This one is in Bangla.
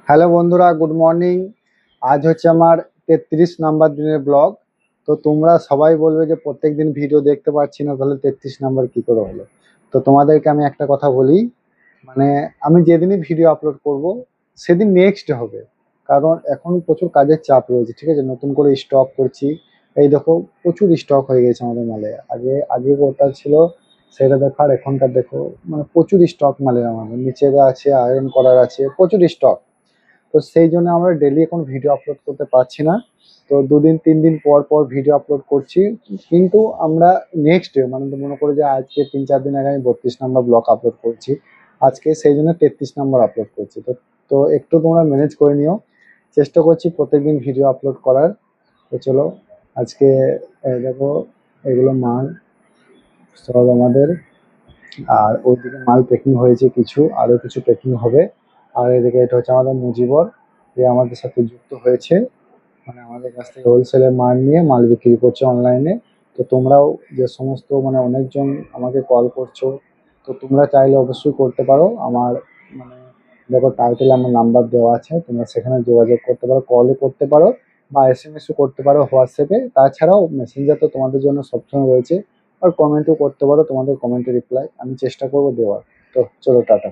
হ্যালো বন্ধুরা, গুড মর্নিং। আজ হচ্ছে আমার 33 নাম্বার দিনের ব্লগ। তো তোমরা সবাই বলবে যে প্রত্যেক দিন ভিডিও দেখতে পাচ্ছি না, তাহলে 33 নাম্বার কি করে হলো। তো তোমাদেরকে আমি একটা কথা বলি, মানে আমি যেদিনই ভিডিও আপলোড করব সেদিন নেক্সট হবে। কারণ এখন প্রচুর কাজের চাপ রয়েছে, ঠিক আছে। নতুন করে স্টক করছি। এই দেখো, প্রচুর স্টক হয়ে গেছে আমাদের মালে। আগে আগে কোটা ছিল সেটা দেখো, আর এখনকার দেখো, মানে প্রচুর স্টক মালের। আমাদের নিচে আছে, আয়রন করার আছে, প্রচুর স্টক। তো সেই জন্য আমরা ডেলি এখন ভিডিও আপলোড করতে পারছি না। তো 2 দিন 3 দিন পর পর ভিডিও আপলোড করছি। কিন্তু আমরা নেক্সট ডে, মানে মনে করে যে আজকে 3-4 দিন আগে আমি 32 নাম্বার ব্লগ আপলোড করছি, আজকে সেই জন্য 33 নাম্বার আপলোড করছি। তো তো একটু তোমরা ম্যানেজ করে নিও। চেষ্টা করছি প্রত্যেকদিন ভিডিও আপলোড করার। তো চলো আজকে দেখো, এগুলো মাল সব আমাদের। আর ওইদিকে মাল প্যাকিং হয়েছে কিছু, আরো কিছু প্যাকিং হবে। আর এদিকে এটা হচ্ছে আমাদের মুজিবর, যে আমাদের সাথে যুক্ত হয়েছে, মানে আমাদের কাছ থেকে হোলসেলে মাল নিয়ে মাল বিক্রি করছে অনলাইনে। তো তোমরাও যে সমস্ত, মানে অনেকজন আমাকে কল করছো, তো তোমরা চাইলে অবশ্যই করতে পারো। আমার মানে দেখো, টাইটেলে আমার নাম্বার দেওয়া আছে, তোমরা সেখানে যোগাযোগ করতে পারো, কলও করতে পারো বা এসএমএসও করতে পারো হোয়াটসঅ্যাপে। তাছাড়াও মেসেঞ্জার তো তোমাদের জন্য সবসময় রয়েছে। আর কমেন্টও করতে পারো, তোমাদের কমেন্টে রিপ্লাই আমি চেষ্টা করবো দেওয়ার। তো চলো, টাটা।